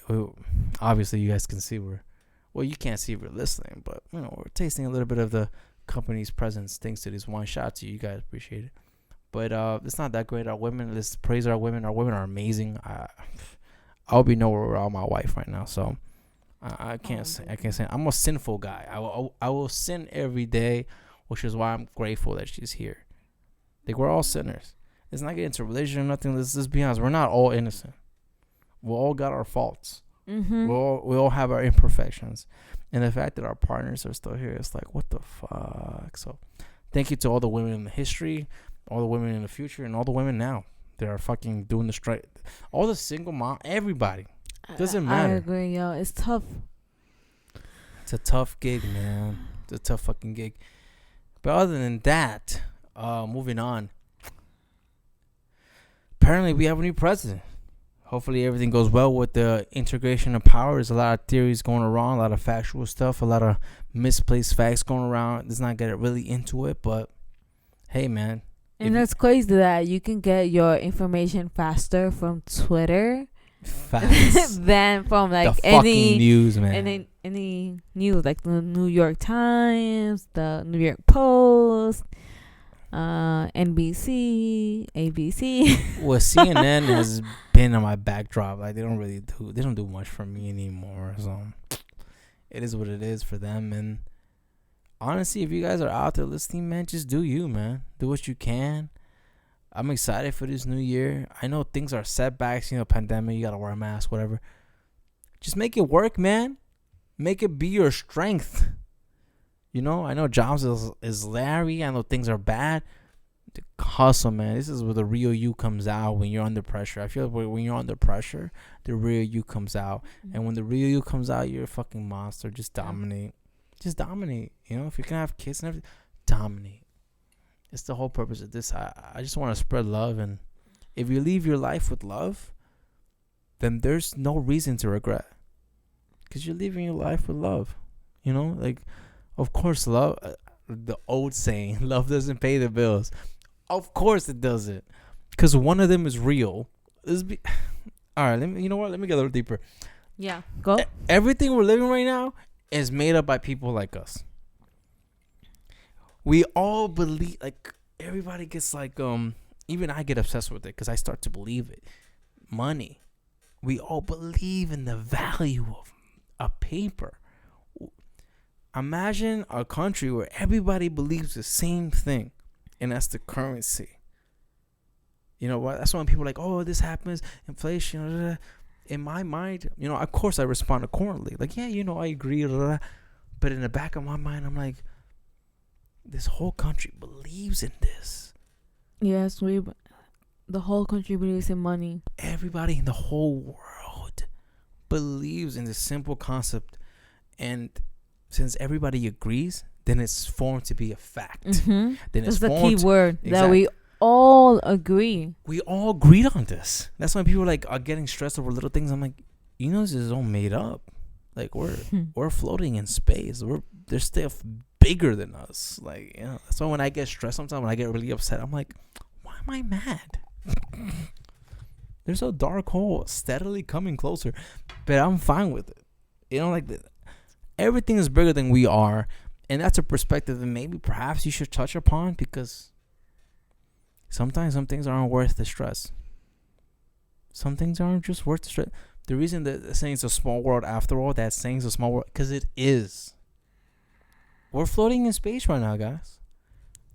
Obviously, you guys can see well, you can't see if you're listening, but we're tasting a little bit of the company's presence thanks to this one shot to you. You guys appreciate it. But it's not that great. Our women, let's praise our women. Our women are amazing. I hope you know where we're all my wife right now. So I can't say. I'm a sinful guy. I will sin every day, which is why I'm grateful that she's here. Like, we're all sinners. Let's not get into religion or nothing. Let's just be honest. We're not all innocent. We all got our faults. Mm-hmm. We all have our imperfections. And the fact that our partners are still here, it's like, what the fuck? So thank you to all the women in the history, all the women in the future, and all the women now. They are fucking doing the strike. All the single mom, everybody. Doesn't matter. I agree, yo. It's tough. It's a tough gig, man. It's a tough fucking gig. But other than that, moving on. Apparently, we have a new president. Hopefully, everything goes well with the integration of power. There's a lot of theories going around, a lot of factual stuff, a lot of misplaced facts going around. Let's not get really into it, but hey, man. And that's crazy that you can get your information faster from Twitter than from like the any news, man. Any news, like the New York Times, the New York Post, NBC, ABC. Well, CNN has been on my backdrop. Like, they don't do much for me anymore. So it is what it is for them. And honestly, if you guys are out there listening, man, just do you, man. Do what you can. I'm excited for this new year. I know things are setbacks, pandemic, you gotta wear a mask, whatever. Just make it work, man. Make it be your strength. I know jobs is Larry. I know things are bad. Hustle, man. This is where the real you comes out when you're under pressure. I feel like when you're under pressure, the real you comes out. Mm-hmm. And when the real you comes out, you're a fucking monster. Just dominate. Just dominate. If you can have kids and everything, dominate. It's the whole purpose of this. I just want to spread love. And if you live your life with love, then there's no reason to regret. Because you're living your life with love. Of course, love, the old saying, love doesn't pay the bills. Of course it doesn't. Because one of them is real. All right, let me get a little deeper. Yeah, go. Everything we're living right now is made up by people like us. We all believe, like, everybody gets like, even I get obsessed with it because I start to believe it. Money. We all believe in the value of a paper. Imagine a country where everybody believes the same thing, and that's the currency. You know what? That's when people are like, oh, this happens, inflation. In my mind, of course I respond accordingly. Like, yeah, I agree. But in the back of my mind, I'm like, this whole country believes in this. Yes, the whole country believes in money. Everybody in the whole world believes in this simple concept. And since everybody agrees, then it's formed to be a fact. Mm-hmm. Then that's the key word. Exactly. That we all agree. We all agreed on this. That's why people are getting stressed over little things. I'm like, this is all made up. Like, we're floating in space. There's stuff bigger than us. Like, that's why when I get stressed sometimes, when I get really upset, I'm like, why am I mad? There's a dark hole steadily coming closer, but I'm fine with it. everything is bigger than we are. And that's a perspective that maybe perhaps you should touch upon, because sometimes some things aren't worth the stress. Some things aren't just worth the stress. The reason that saying it's a small world after all, that saying it's a small world, because it is. We're floating in space right now, guys.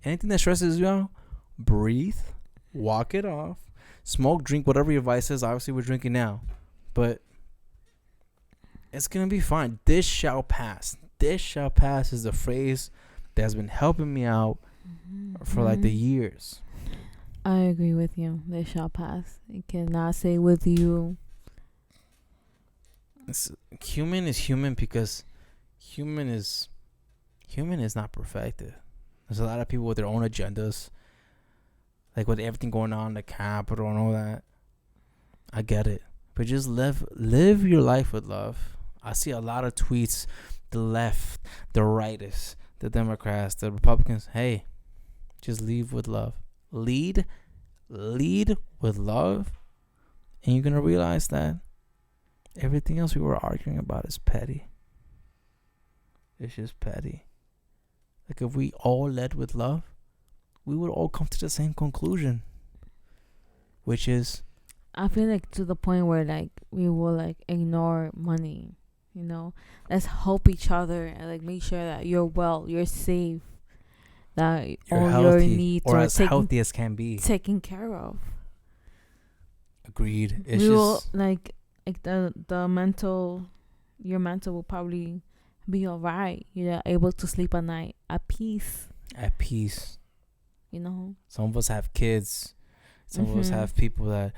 Anything that stresses you out, breathe, walk it off, smoke, drink, whatever your vice is. Obviously, we're drinking now. But it's going to be fine. This shall pass. This shall pass is the phrase that has been helping me out for like the years. I agree with you. This shall pass. It cannot say with you. Human is human because human is not perfected. There's a lot of people with their own agendas. Like with everything going on in the Capitol and all that. I get it. But just live your life with love. I see a lot of tweets. The left, the rightists, the Democrats, the Republicans. Hey, just lead with love. Lead with love. And you're going to realize that everything else we were arguing about is petty. It's just petty. Like if we all led with love, we would all come to the same conclusion. Which is, I feel like to the point where like we will like ignore money. You know, let's help each other and like make sure that you're well, you're safe, that you're all healthy, your needs or are as healthy as can be, taken care of. Agreed. It's we just will like the mental, your mental will probably be alright. You're able to sleep at night at peace. At peace. You know. Some of us have kids. Some of us have people that,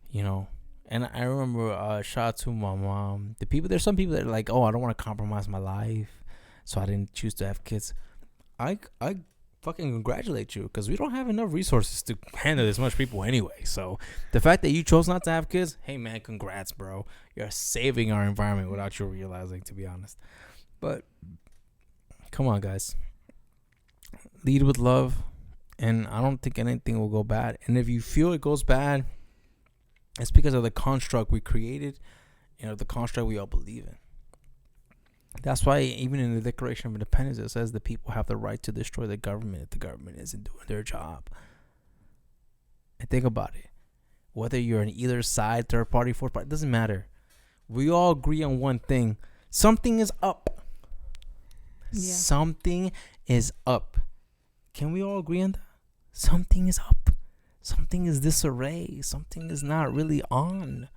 you know. And I remember, shout out to my mom. There's some people that are like, oh, I don't want to compromise my life, so I didn't choose to have kids. I fucking congratulate you, because we don't have enough resources to handle this much people anyway. So the fact that you chose not to have kids, hey man, congrats, bro. You're saving our environment without you realizing, to be honest. But come on, guys. Lead with love, and I don't think anything will go bad. And if you feel it goes bad, it's because of the construct we created, the construct we all believe in. That's why even in the Declaration of Independence, it says the people have the right to destroy the government if the government isn't doing their job. And think about it. Whether you're on either side, third party, fourth party, it doesn't matter. We all agree on one thing. Something is up. Yeah. Something is up. Can we all agree on that? Something is up. Something is disarray. Something is not really on.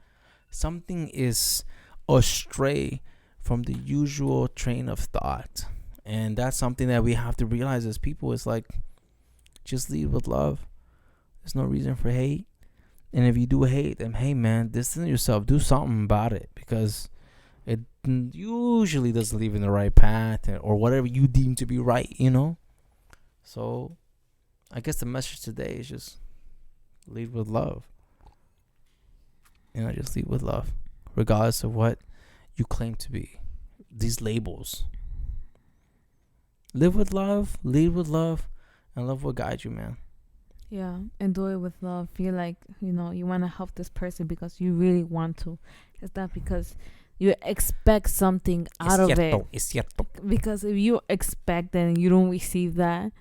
Something is astray from the usual train of thought. And that's something that we have to realize as people. It's like, just lead with love. There's no reason for hate. And if you do hate, then hey man, distance yourself. Do something about it, because it usually doesn't lead in the right path, or whatever you deem to be right, So I guess the message today is just lead with love. Just lead with love, regardless of what you claim to be. These labels. Live with love, lead with love, and love will guide you, man. Yeah, and do it with love. Feel like, you want to help this person because you really want to. It's not because you expect something out of it. Es cierto. Because if you expect and you don't receive that,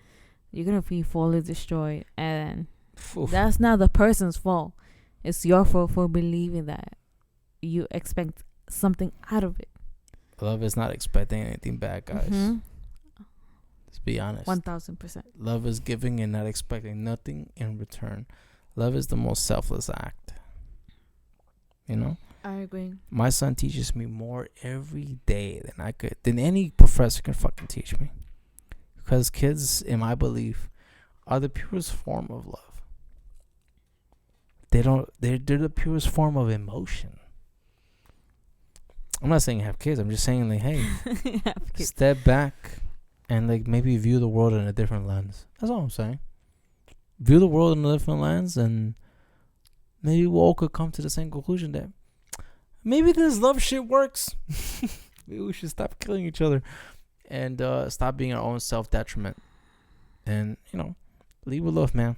you're going to be fully destroyed. And that's not the person's fault. It's your fault for believing that you expect something out of it. Love is not expecting anything back, guys. Mm-hmm. Let's be honest. 1000%. Love is giving and not expecting nothing in return. Love is the most selfless act. I agree. My son teaches me more every day than any professor can fucking teach me. Because kids, in my belief, are the purest form of love. They're the purest form of emotion. I'm not saying have kids. I'm just saying, like, hey, step back and, like, maybe view the world in a different lens. That's all I'm saying. View the world in a different lens, and maybe we all could come to the same conclusion that maybe this love shit works. Maybe we should stop killing each other and stop being our own self-detriment. And, lead with love, man.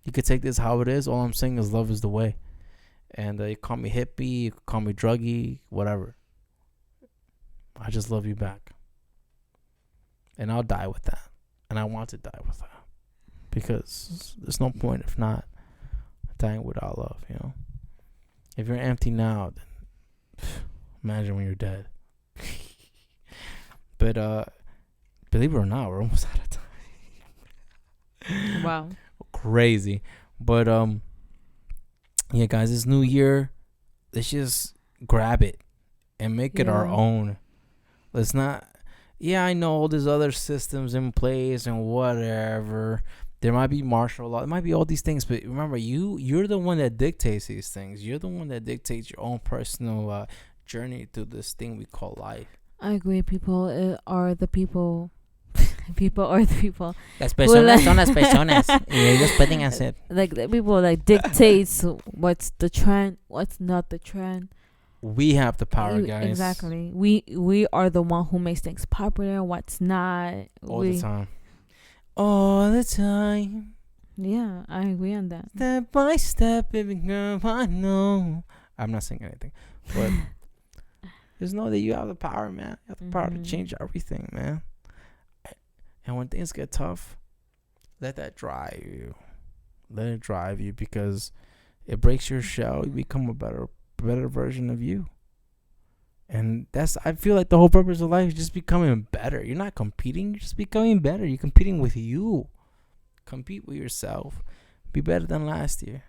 You could take this how it is. All I'm saying is love is the way. And you call me hippie, you call me druggy, whatever. I just love you back. And I'll die with that. And I want to die with that. Because there's no point if not dying without love, you know? If you're empty now, then imagine when you're dead. But believe it or not, we're almost out of time. Wow. Crazy. But yeah, guys, this new year, let's just grab it and make it our own. Let's not. Yeah, I know there's other systems in place and whatever. There might be martial law. It might be all these things, but remember, you're the one that dictates these things. You're the one that dictates your own personal journey through this thing we call life. I agree. People are the people. People are the people. Las personas son las personas. Y ellos pueden hacer. Like the people like dictates what's the trend, what's not the trend. We have the power, guys. Exactly. We are the one who makes things popular. What's not. All the time. All the time. Yeah, I agree on that. Step by step, baby girl, I know. I'm not saying anything, but just know that you have the power, man. You have the power to change everything, man. And when things get tough, let that drive you. Let it drive you, because it breaks your shell. You become a better version of you. And I feel like the whole purpose of life is just becoming better. You're not competing, you're just becoming better. You're competing with you. Compete with yourself. Be better than last year.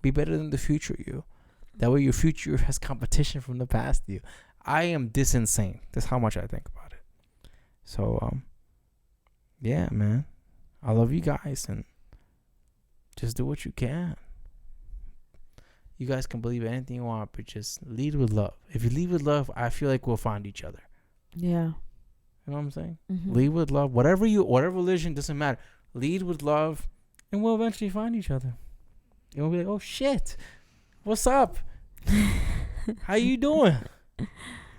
Be better than the future you. That way your future has competition from the past you. I am this insane. That's how much I think about it. So, yeah, man. I love you guys, and just do what you can. You guys can believe anything you want, but just lead with love. If you lead with love, I feel like we'll find each other. Yeah. You know what I'm saying? Lead with love. Whatever religion, doesn't matter. Lead with love, and we'll eventually find each other. And we'll be like, oh, shit. What's up? How you doing?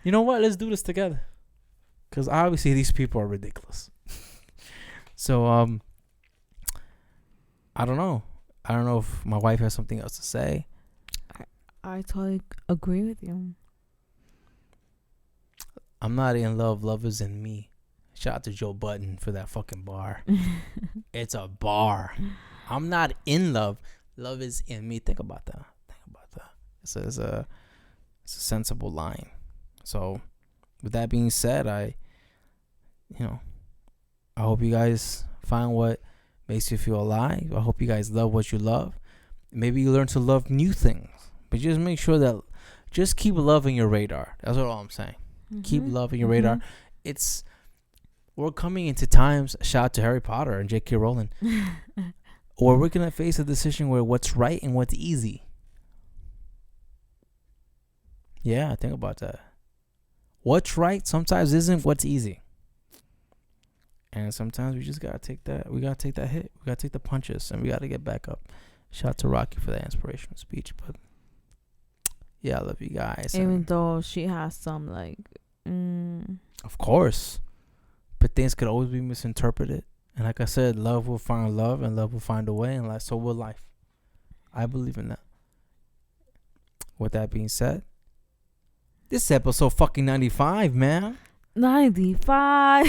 You know what? Let's do this together. Because obviously these people are ridiculous. So, I don't know. I don't know if my wife has something else to say. I totally agree with you. I'm not in love. Love is in me. Shout out to Joe Budden for that fucking bar. It's a bar. I'm not in love. Love is in me. Think about that. It's a sensible line. So, with that being said, I hope you guys find what makes you feel alive. I hope you guys love what you love. Maybe you learn to love new things. But just make sure that just keep loving your radar. That's all I'm saying. Keep loving your radar. We're coming into times, shout out to Harry Potter and J.K. Rowling, where we're going to face a decision where what's right and what's easy. Yeah, think about that. What's right sometimes isn't what's easy. And sometimes we just got to take that. We got to take that hit. We got to take the punches, and we got to get back up. Shout out to Rocky for that inspirational speech. But yeah, I love you guys. Even though she has some Of course. But things could always be misinterpreted. And like I said, love will find love, and love will find a way, and so will life. I believe in that. With that being said, this is episode fucking 95, man. 95.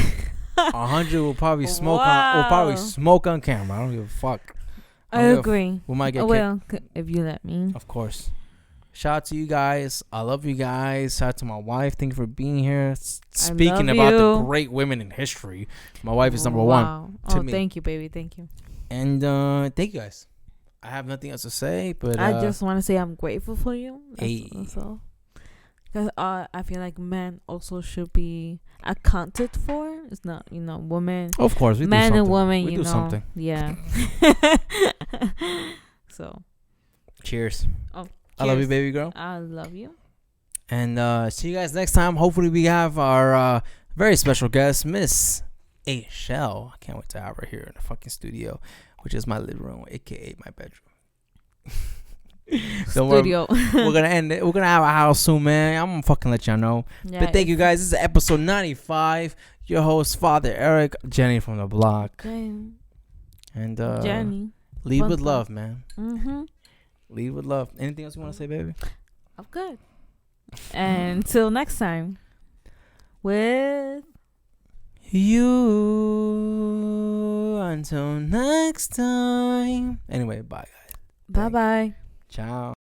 100 will probably smoke on camera. I don't give a fuck. I agree. We might get kicked. If you let me. Of course. Shout out to you guys. I love you guys. Shout out to my wife. Thank you for being here. Speaking about the great women in history, my wife is number one to me. Thank you, baby. Thank you. And thank you guys. I have nothing else to say, but I just want to say I'm grateful for you. That's all. Because I feel like men also should be accounted for. It's not, women. Of course, we men do and women, we do something. Yeah. So. Cheers. Oh. I love you, baby girl. I love you. And see you guys next time. Hopefully we have our very special guest, Miss A. Shell. I can't wait to have her here in the fucking studio, which is my living room, a.k.a. my bedroom. Studio. We're gonna end it. We're gonna have a house soon, man. I'm gonna fucking let y'all know. Yeah, but thank you guys. This is episode 95. Your host, Father Erik, Jenny from the block. Okay. And Jenny. Lead with love, man. Lead with love. Anything else you want to say, baby? I'm good. And until next time. With you. Until next time. Anyway, bye, guys. Bye bye. Ciao.